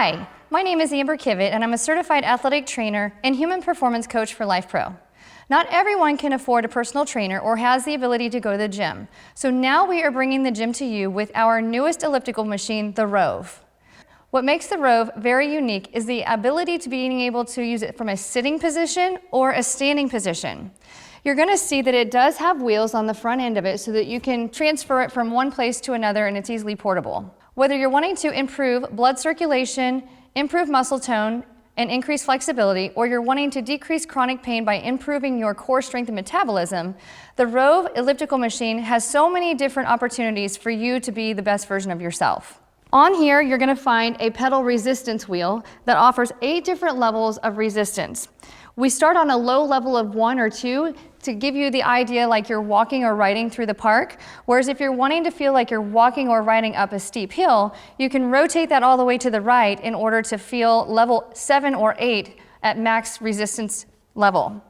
Hi, my name is Amber Kivett, and I'm a certified athletic trainer and human performance coach for Lifepro. Not everyone can afford a personal trainer or has the ability to go to the gym. So now we are bringing the gym to you with our newest elliptical machine, the Rove. What makes the Rove very unique is the ability to being able to use it from a sitting position or a standing position. You're going to see that it does have wheels on the front end of it so that you can transfer it from one place to another and it's easily portable. Whether you're wanting to improve blood circulation, improve muscle tone, and increase flexibility, or you're wanting to decrease chronic pain by improving your core strength and metabolism, the Rove Elliptical Machine has so many different opportunities for you to be the best version of yourself. On here, you're going to find a pedal resistance wheel that offers 8 different levels of resistance. We start on a low level of 1 or 2 to give you the idea like you're walking or riding through the park, whereas if you're wanting to feel like you're walking or riding up a steep hill, you can rotate that all the way to the right in order to feel level 7 or 8 at max resistance level.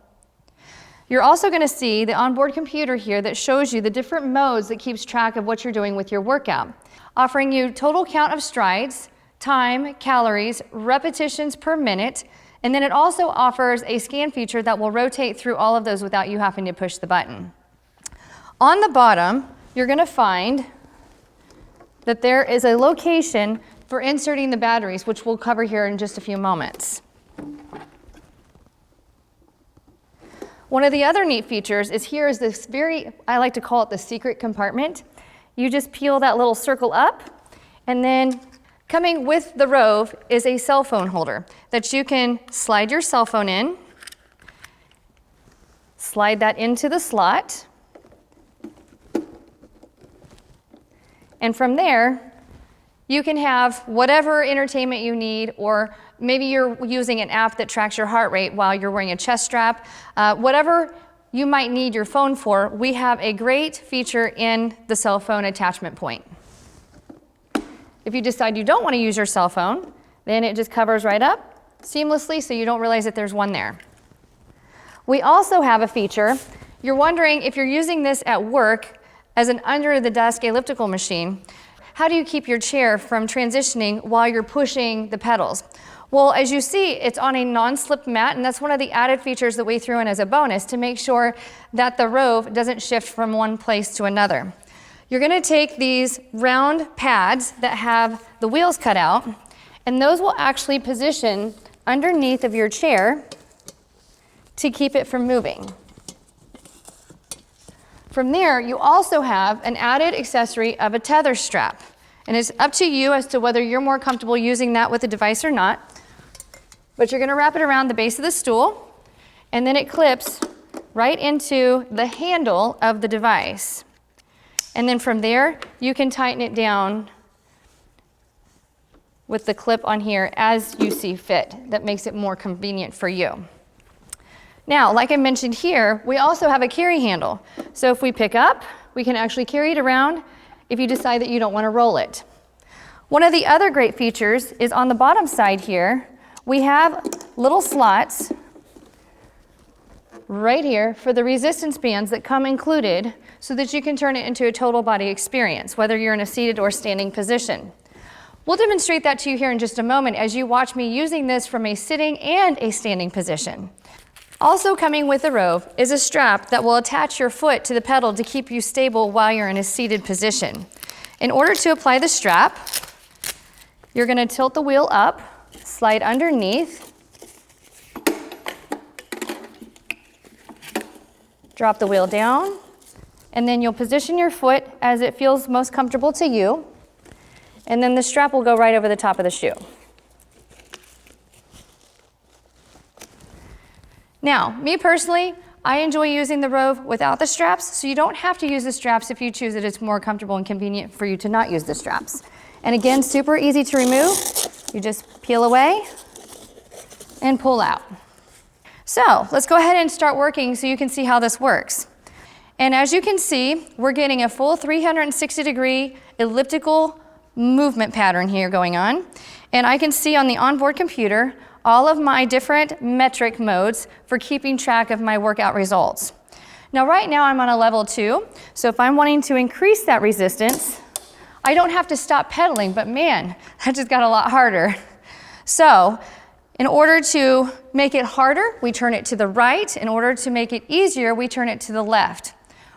You're also going to see the onboard computer here that shows you the different modes that keeps track of what you're doing with your workout, offering you total count of strides, time, calories, repetitions per minute, and then it also offers a scan feature that will rotate through all of those without you having to push the button. On the bottom, you're going to find that there is a location for inserting the batteries, which we'll cover here in just a few moments. One of the other neat features is here is this I like to call it the secret compartment. You just peel that little circle up, and then coming with the Rove is a cell phone holder that you can slide your cell phone in, slide that into the slot, and from there, you can have whatever entertainment you need, or maybe you're using an app that tracks your heart rate while you're wearing a chest strap. Whatever you might need your phone for, we have a great feature in the cell phone attachment point. If you decide you don't want to use your cell phone, then it just covers right up seamlessly so you don't realize that there's one there. We also have a feature. You're wondering if you're using this at work as an under-the-desk elliptical machine, how do you keep your chair from transitioning while you're pushing the pedals? Well, as you see, it's on a non-slip mat, and that's one of the added features that we threw in as a bonus to make sure that the Rove doesn't shift from one place to another. You're going to take these round pads that have the wheels cut out, and those will actually position underneath of your chair to keep it from moving. From there, you also have an added accessory of a tether strap, and it's up to you as to whether you're more comfortable using that with the device or not. But you're going to wrap it around the base of the stool, and then it clips right into the handle of the device. And then from there, you can tighten it down with the clip on here as you see fit. That makes it more convenient for you. Now, like I mentioned here, we also have a carry handle. So if we pick up, we can actually carry it around if you decide that you don't want to roll it. One of the other great features is on the bottom side here, we have little slots right here for the resistance bands that come included so that you can turn it into a total body experience, whether you're in a seated or standing position. We'll demonstrate that to you here in just a moment as you watch me using this from a sitting and a standing position. Also coming with the Rove is a strap that will attach your foot to the pedal to keep you stable while you're in a seated position. In order to apply the strap, you're going to tilt the wheel up, slide underneath, drop the wheel down, and then you'll position your foot as it feels most comfortable to you, and then the strap will go right over the top of the shoe. Now, me personally, I enjoy using the Rove without the straps, so you don't have to use the straps if you choose it. It's more comfortable and convenient for you to not use the straps. And again, super easy to remove. You just peel away and pull out. So let's go ahead and start working so you can see how this works. And as you can see, we're getting a full 360-degree elliptical movement pattern here going on. And I can see on the onboard computer all of my different metric modes for keeping track of my workout results. Now right now I'm on a level 2, so if I'm wanting to increase that resistance, I don't have to stop pedaling, but man, that just got a lot harder. So in order to make it harder, we turn it to the right. In order to make it easier, we turn it to the left.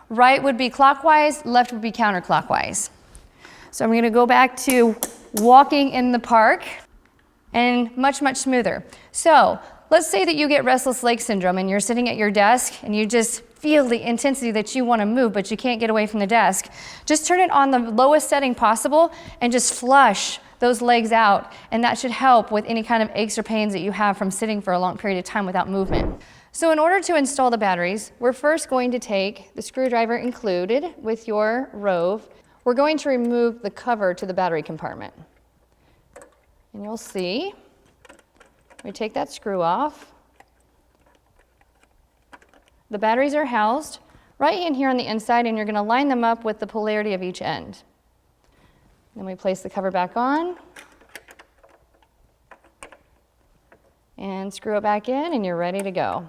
Right would be clockwise, left would be counterclockwise. So I'm going to go back to walking in the park, and much, much smoother. So let's say that you get restless leg syndrome and you're sitting at your desk and you just feel the intensity that you want to move, but you can't get away from the desk. Just turn it on the lowest setting possible and just flush those legs out, and that should help with any kind of aches or pains that you have from sitting for a long period of time without movement. So in order to install the batteries, we're first going to take the screwdriver included with your Rove. We're going to remove the cover to the battery compartment. And you'll see, we take that screw off. The batteries are housed right in here on the inside, and you're going to line them up with the polarity of each end. Then we place the cover back on and screw it back in, and you're ready to go.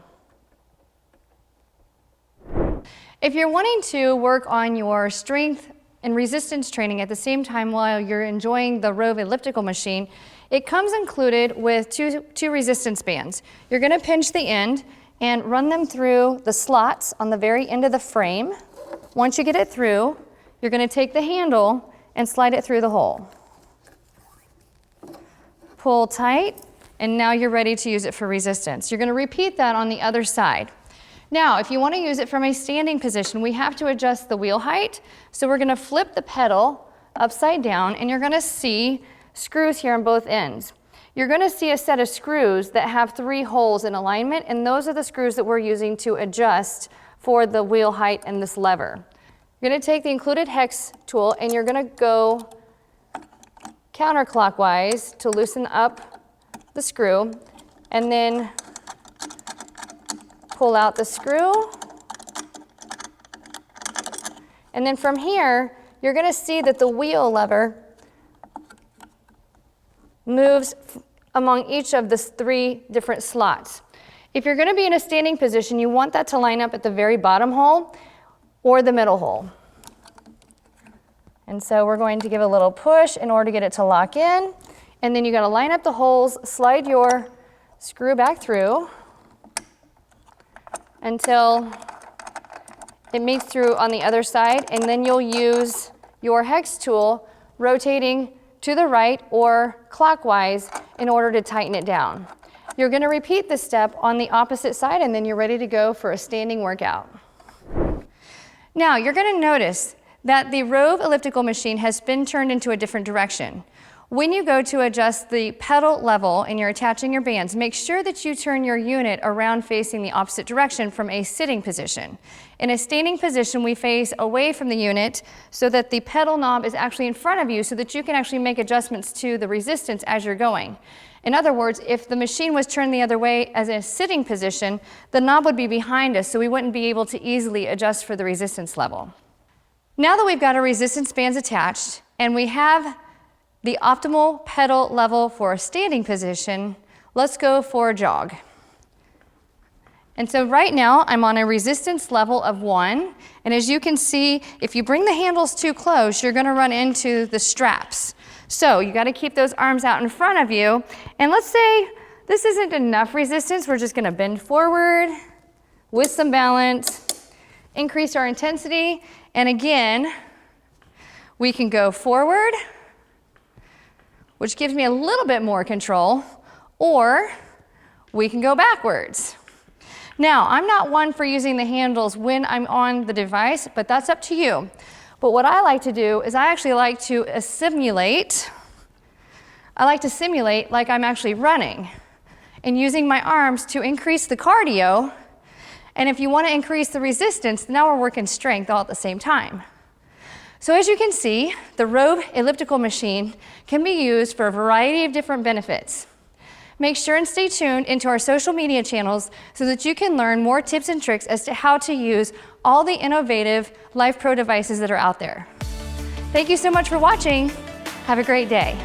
If you're wanting to work on your strength and resistance training at the same time while you're enjoying the Rove Elliptical Machine, it comes included with two resistance bands. You're going to pinch the end and run them through the slots on the very end of the frame. Once you get it through, you're going to take the handle and slide it through the hole. Pull tight, and now you're ready to use it for resistance. You're going to repeat that on the other side. Now, if you want to use it from a standing position, we have to adjust the wheel height. So we're going to flip the pedal upside down, and you're going to see screws here on both ends. You're going to see a set of screws that have 3 holes in alignment, and those are the screws that we're using to adjust for the wheel height and this lever. You're going to take the included hex tool, and you're going to go counterclockwise to loosen up the screw, and then pull out the screw. And then from here, you're going to see that the wheel lever moves among each of the 3 different slots. If you're going to be in a standing position, you want that to line up at the very bottom hole or the middle hole. And so we're going to give a little push in order to get it to lock in. And then you got to line up the holes, slide your screw back through until it meets through on the other side, and then you'll use your hex tool rotating to the right or clockwise in order to tighten it down. You're going to repeat this step on the opposite side, and then you're ready to go for a standing workout. Now, you're going to notice that the Rove Elliptical Machine has been turned into a different direction. When you go to adjust the pedal level and you're attaching your bands, make sure that you turn your unit around facing the opposite direction from a sitting position. In a standing position, we face away from the unit so that the pedal knob is actually in front of you so that you can actually make adjustments to the resistance as you're going. In other words, if the machine was turned the other way as a sitting position, the knob would be behind us, so we wouldn't be able to easily adjust for the resistance level. Now that we've got our resistance bands attached and we have the optimal pedal level for a standing position, let's go for a jog. And so right now I'm on a resistance level of 1, and as you can see, if you bring the handles too close, you're going to run into the straps. So you got to keep those arms out in front of you, and let's say this isn't enough resistance, we're just going to bend forward with some balance, increase our intensity, and again we can go forward, which gives me a little bit more control, or we can go backwards. Now, I'm not one for using the handles when I'm on the device, but that's up to you. But what I like to do is I actually like to simulate like I'm actually running and using my arms to increase the cardio. And if you want to increase the resistance, now we're working strength all at the same time. So as you can see, the Rove Elliptical Machine can be used for a variety of different benefits. Make sure and stay tuned into our social media channels so that you can learn more tips and tricks as to how to use all the innovative Lifepro devices that are out there. Thank you so much for watching. Have a great day.